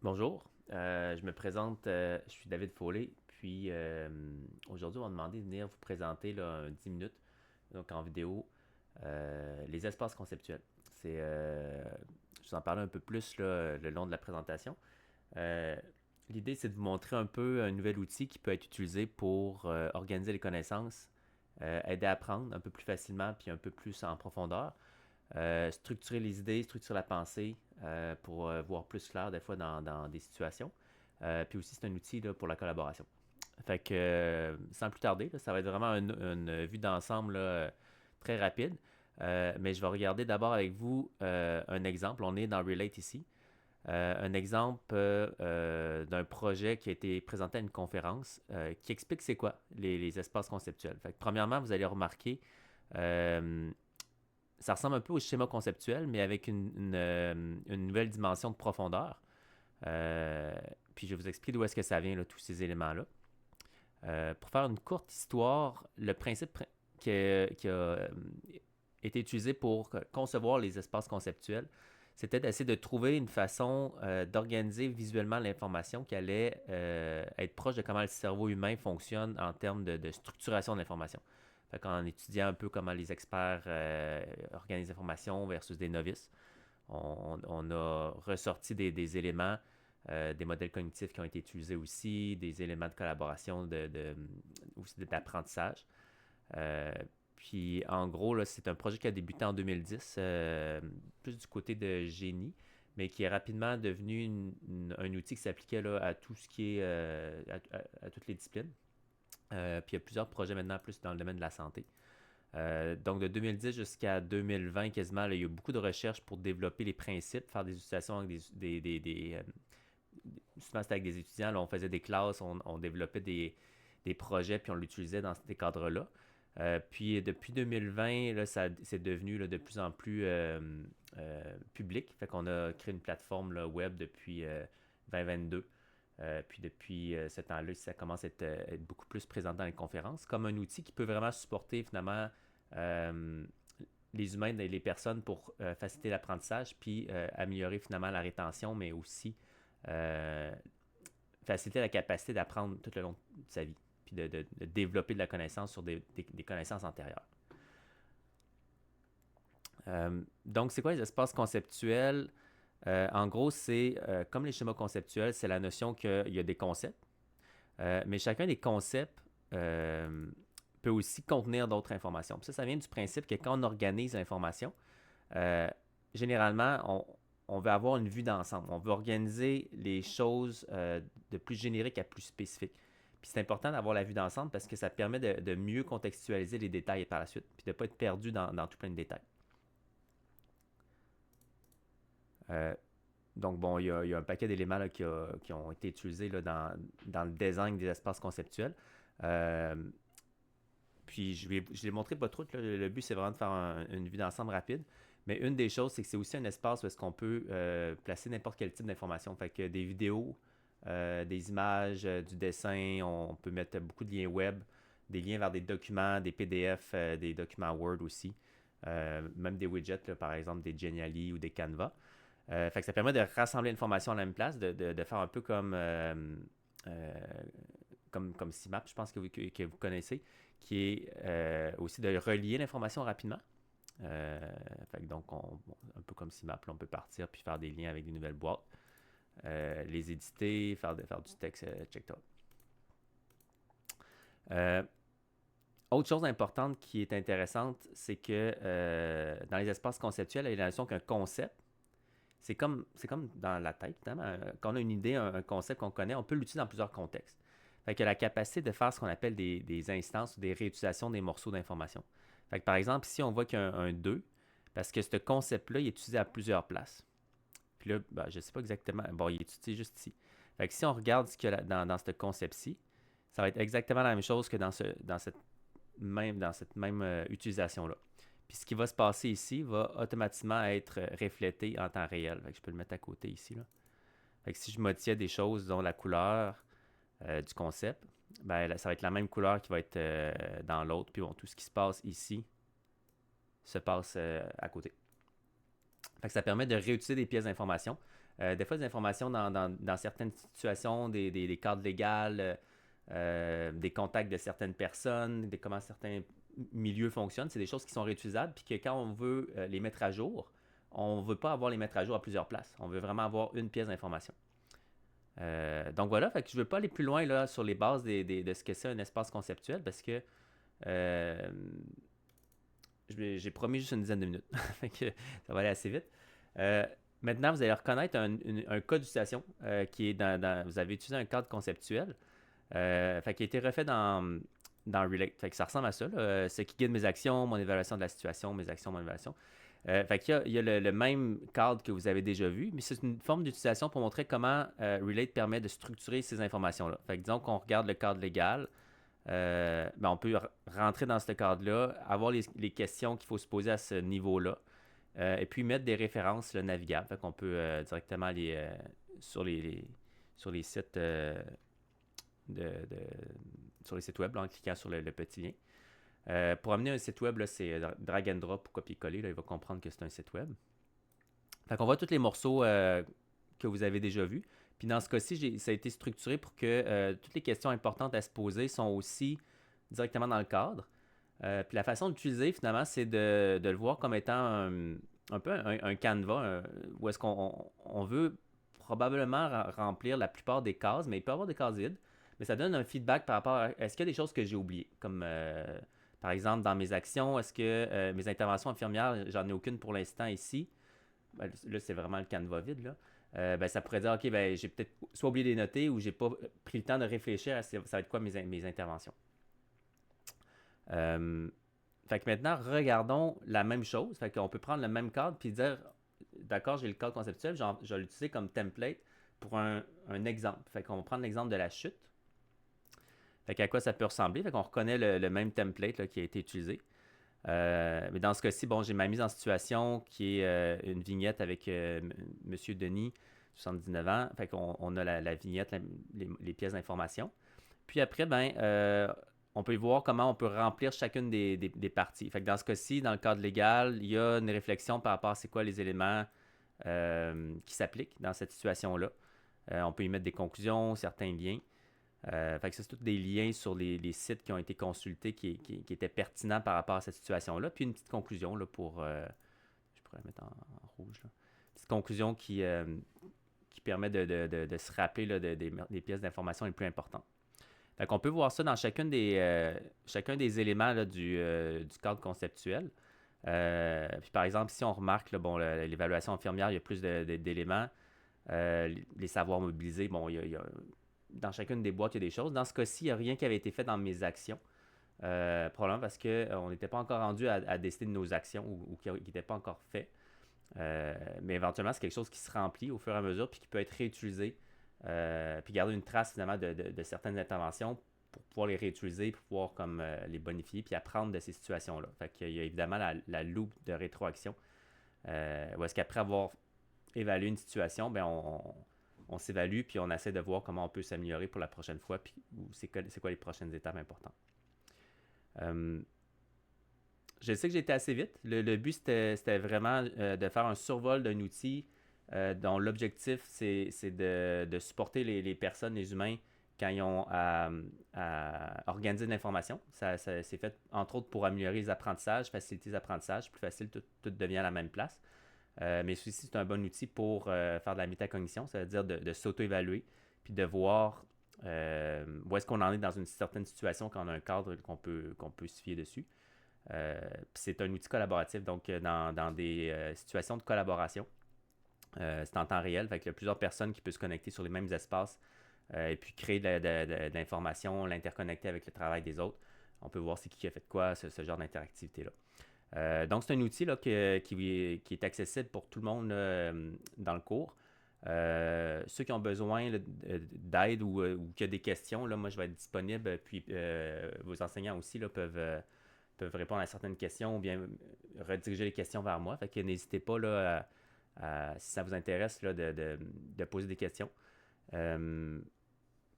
Bonjour, je me présente, je suis David Foley, puis aujourd'hui on m'a demandé de venir vous présenter là, un 10 minutes, donc en vidéo, les espaces conceptuels. C'est, je vous en parler un peu plus là, le long de la présentation. Euh, L'idée c'est de vous montrer un peu un nouvel outil qui peut être utilisé pour organiser les connaissances, aider à apprendre un peu plus facilement puis un peu plus en profondeur. Structurer les idées, structurer la pensée pour voir plus clair des fois dans des situations. Puis aussi, c'est un outil là, pour la collaboration. Fait que, sans plus tarder, là, ça va être vraiment une vue d'ensemble là, très rapide. Mais je vais regarder d'abord avec vous un exemple. On est dans Relate ici. Un exemple d'un projet qui a été présenté à une conférence qui explique c'est quoi les espaces conceptuels. Fait que, premièrement, vous allez remarquer euh, ça ressemble un peu au schéma conceptuel, mais avec une nouvelle dimension de profondeur. Euh, Puis je vais vous expliquer d'où est-ce que ça vient, là, tous ces éléments-là. Pour faire une courte histoire, le principe qui a été utilisé pour concevoir les espaces conceptuels, c'était d'essayer de trouver une façon d'organiser visuellement l'information qui allait être proche de comment le cerveau humain fonctionne en termes de structuration de l'information. Fait qu'en étudiant un peu comment les experts organisent l'information versus des novices, on a ressorti des éléments, des modèles cognitifs qui ont été utilisés aussi, des éléments de collaboration, aussi d'apprentissage. Euh, Puis en gros, là, c'est un projet qui a débuté en 2010, plus du côté de génie, mais qui est rapidement devenu un outil qui s'appliquait là, à tout ce qui est à toutes les disciplines. Puis il y a plusieurs projets maintenant plus dans le domaine de la santé. Donc de 2010 jusqu'à 2020 quasiment, là, il y a eu beaucoup de recherches pour développer les principes, faire des utilisations avec souvent c'était avec des étudiants, là, on faisait des classes, on développait des projets, puis on l'utilisait dans ces cadres-là. Puis depuis 2020, là, c'est devenu là, de plus en plus public. Fait qu'on a créé une plateforme là, web depuis 2022. Puis depuis ce temps-là, ça commence à être beaucoup plus présent dans les conférences, comme un outil qui peut vraiment supporter finalement euh, les humains et les personnes pour faciliter l'apprentissage, puis améliorer finalement la rétention, mais aussi euh, faciliter la capacité d'apprendre tout le long de sa vie, puis de développer de la connaissance sur des connaissances antérieures. Donc, c'est quoi les espaces conceptuels? En gros, c'est comme les schémas conceptuels, c'est la notion qu'il y a des concepts, mais chacun des concepts peut aussi contenir d'autres informations. Puis ça vient du principe que quand on organise l'information, euh, généralement, on veut avoir une vue d'ensemble. On veut organiser les choses de plus générique à plus spécifique. Puis c'est important d'avoir la vue d'ensemble parce que ça permet de mieux contextualiser les détails par la suite, puis de ne pas être perdu dans tout plein de détails. Euh, donc, bon, il y a un paquet d'éléments là, qui ont été utilisés là, dans le design des espaces conceptuels. Euh, Puis je l'ai montré pas trop. Là, le but, c'est vraiment de faire une vue d'ensemble rapide. Mais une des choses, c'est que c'est aussi un espace où est-ce qu'on peut placer n'importe quel type d'information. Fait que des vidéos, des images, du dessin, on peut mettre beaucoup de liens web, des liens vers des documents, des PDF, des documents Word aussi. Même des widgets, là, par exemple des Geniali ou des Canva. Fait que ça permet de rassembler l'information à la même place, de faire un peu euh, comme CMAP, je pense que vous connaissez, qui est aussi de relier l'information rapidement. Euh, Fait que donc, un peu comme CMAP, là, on peut partir puis faire des liens avec des nouvelles boîtes, les éditer, faire du texte, etc. Euh, Autre chose importante qui est intéressante, c'est que dans les espaces conceptuels, il y a la notion qu'un concept, c'est comme dans la tête, évidemment. Quand on a une idée, un concept qu'on connaît, on peut l'utiliser dans plusieurs contextes. Fait que la capacité de faire ce qu'on appelle des instances ou des réutilisations des morceaux d'information. Fait que par exemple, ici, on voit qu'il y a un 2, parce que ce concept-là, il est utilisé à plusieurs places. Puis là, ben, je ne sais pas exactement. Bon, il est utilisé juste ici. Fait que si on regarde ce qu'il y a dans ce concept-ci, ça va être exactement la même chose que dans cette même utilisation-là. Puis ce qui va se passer ici va automatiquement être reflété en temps réel. Fait que je peux le mettre à côté ici. Là. Fait que si je modifiais des choses, dont la couleur du concept, ben, là, ça va être la même couleur qui va être dans l'autre. Puis bon, tout ce qui se passe ici se passe à côté. Fait que ça permet de réutiliser des pièces d'information. Des fois, des informations dans certaines situations, des cadres légaux, des contacts de certaines personnes, comment certains milieux fonctionnent, c'est des choses qui sont réutilisables, puis que quand on veut les mettre à jour, on ne veut pas avoir les mettre à jour à plusieurs places. On veut vraiment avoir une pièce d'information. Donc voilà, fait que je ne veux pas aller plus loin là, sur les bases de ce que c'est un espace conceptuel parce que euh, j'ai promis juste une dizaine de minutes. Fait que ça va aller assez vite. Euh, Maintenant, vous allez reconnaître un cas d'utilisation qui est vous avez utilisé un cadre conceptuel qui a été refait dans Relate. Fait que ça ressemble à ça. Là, ce qui guide mes actions, mon évaluation de la situation, mes actions, mon évaluation. Il y a le même cadre que vous avez déjà vu, mais c'est une forme d'utilisation pour montrer comment Relate permet de structurer ces informations-là. Fait que disons qu'on regarde le cadre légal, on peut rentrer dans ce cadre-là, avoir les questions qu'il faut se poser à ce niveau-là, et puis mettre des références navigables. Fait qu'on peut directement aller sur les sites de, de- sur les sites web là, en cliquant sur le petit lien. Pour amener un site web, là, c'est drag and drop ou copier-coller. Là, il va comprendre que c'est un site web. Fait qu'on voit tous les morceaux que vous avez déjà vus. Puis dans ce cas-ci, ça a été structuré pour que toutes les questions importantes à se poser sont aussi directement dans le cadre. Puis la façon d'utiliser, finalement, c'est de le voir comme étant un peu un canevas où est-ce qu'on veut probablement remplir la plupart des cases, mais il peut y avoir des cases vides. Mais ça donne un feedback par rapport à est-ce qu'il y a des choses que j'ai oubliées, comme par exemple dans mes actions, est-ce que mes interventions infirmières, j'en ai aucune pour l'instant ici. Ben, là, c'est vraiment le canevas vide, là. Ça pourrait dire, OK, j'ai peut-être soit oublié de les noter ou j'ai pas pris le temps de réfléchir à ça va être quoi mes interventions. Euh, Fait que maintenant, regardons la même chose. Fait qu'on peut prendre le même cadre puis dire, d'accord, j'ai le cadre conceptuel, je vais l'utiliser comme template pour un exemple. Fait qu'on va prendre l'exemple de la chute. Fait qu'à quoi ça peut ressembler. Fait qu'on reconnaît le même template là, qui a été utilisé. Mais dans ce cas-ci, bon, j'ai ma mise en situation qui est une vignette avec Monsieur Denis, 79 ans. Fait qu'on on a la vignette, les pièces d'information. Puis après, on peut voir comment on peut remplir chacune des parties. Fait que dans ce cas-ci, dans le cadre légal, il y a une réflexion par rapport à c'est quoi les éléments qui s'appliquent dans cette situation-là. On peut y mettre des conclusions, certains liens. Fait que c'est tous des liens sur les sites qui ont été consultés qui étaient pertinents par rapport à cette situation-là. Puis une petite conclusion là, je pourrais la mettre en rouge. Là. Une petite conclusion qui permet de se rappeler là, des pièces d'information les plus importantes. Fait qu'on peut voir ça dans chacun des éléments là, du cadre conceptuel. Puis par exemple, si on remarque là, bon, l'évaluation infirmière, il y a plus d'éléments. Les savoirs mobilisés, bon, il y a dans chacune des boîtes, il y a des choses. Dans ce cas-ci, il n'y a rien qui avait été fait dans mes actions. Probablement parce qu'on n'était pas encore rendu à décider de nos actions ou qui n'était pas encore fait. Mais éventuellement, c'est quelque chose qui se remplit au fur et à mesure puis qui peut être réutilisé. Puis garder une trace finalement de certaines interventions pour pouvoir les réutiliser, pour pouvoir comme, les bonifier puis apprendre de ces situations-là. Fait qu'il y a évidemment la loupe de rétroaction. Où est-ce qu'après avoir évalué une situation, on s'évalue puis on essaie de voir comment on peut s'améliorer pour la prochaine fois puis c'est quoi les prochaines étapes importantes. Je sais que j'ai été assez vite. Le but, c'était vraiment de faire un survol d'un outil dont l'objectif, c'est de supporter les personnes, les humains, quand ils ont à organiser de l'information. C'est fait, entre autres, pour améliorer les apprentissages, faciliter les apprentissages, plus facile, tout devient à la même place. Mais celui-ci, c'est un bon outil pour faire de la métacognition, ça veut dire de s'auto-évaluer, puis de voir où est-ce qu'on en est dans une certaine situation quand on a un cadre qu'on peut se fier dessus. C'est un outil collaboratif, donc dans des situations de collaboration, c'est en temps réel, fait qu'il y a plusieurs personnes qui peuvent se connecter sur les mêmes espaces et puis créer de l'information, l'interconnecter avec le travail des autres. On peut voir c'est qui a fait quoi, ce genre d'interactivité-là. Donc, c'est un outil là, qui est accessible pour tout le monde dans le cours. Ceux qui ont besoin là, d'aide ou qui ont des questions, là, moi je vais être disponible. Puis vos enseignants aussi là, peuvent répondre à certaines questions ou bien rediriger les questions vers moi. Fait que n'hésitez pas là, si ça vous intéresse là, de poser des questions.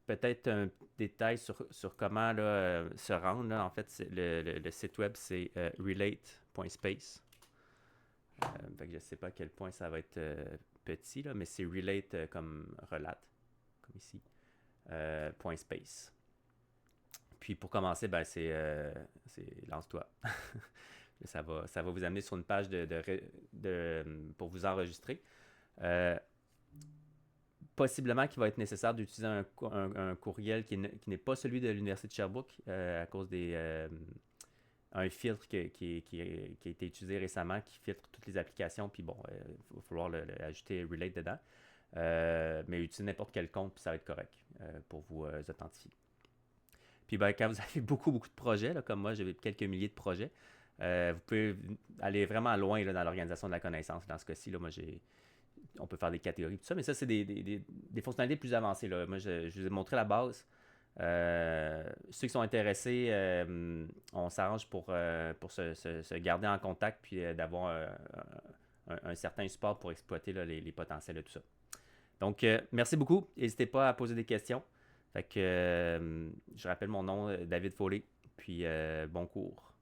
Peut-être un détail sur comment là, se rendre. Là. En fait, le site web, c'est relate.space. Fait que je ne sais pas à quel point ça va être petit, là, mais c'est relate comme relate, comme ici, point space. Puis pour commencer, ben, c'est lance-toi. Ça va vous amener sur une page pour vous enregistrer. Possiblement qu'il va être nécessaire d'utiliser un courriel qui n'est pas celui de l'Université de Sherbrooke à cause un filtre qui a été utilisé récemment qui filtre toutes les applications. Puis bon, il va falloir ajouter Relate dedans. Mais utilisez n'importe quel compte, puis ça va être correct pour vous authentifier. Puis ben, quand vous avez beaucoup de projets, là, comme moi, j'ai quelques milliers de projets, vous pouvez aller vraiment loin là, dans l'organisation de la connaissance. Dans ce cas-ci, là, moi, on peut faire des catégories, tout ça, mais ça, c'est des fonctionnalités plus avancées. Là. Moi, je vous ai montré la base. Ceux qui sont intéressés, on s'arrange pour se garder en contact puis d'avoir un certain support pour exploiter là, les potentiels de tout ça. Donc, merci beaucoup. N'hésitez pas à poser des questions. Fait que, je rappelle mon nom, David Foley. Puis, bon cours.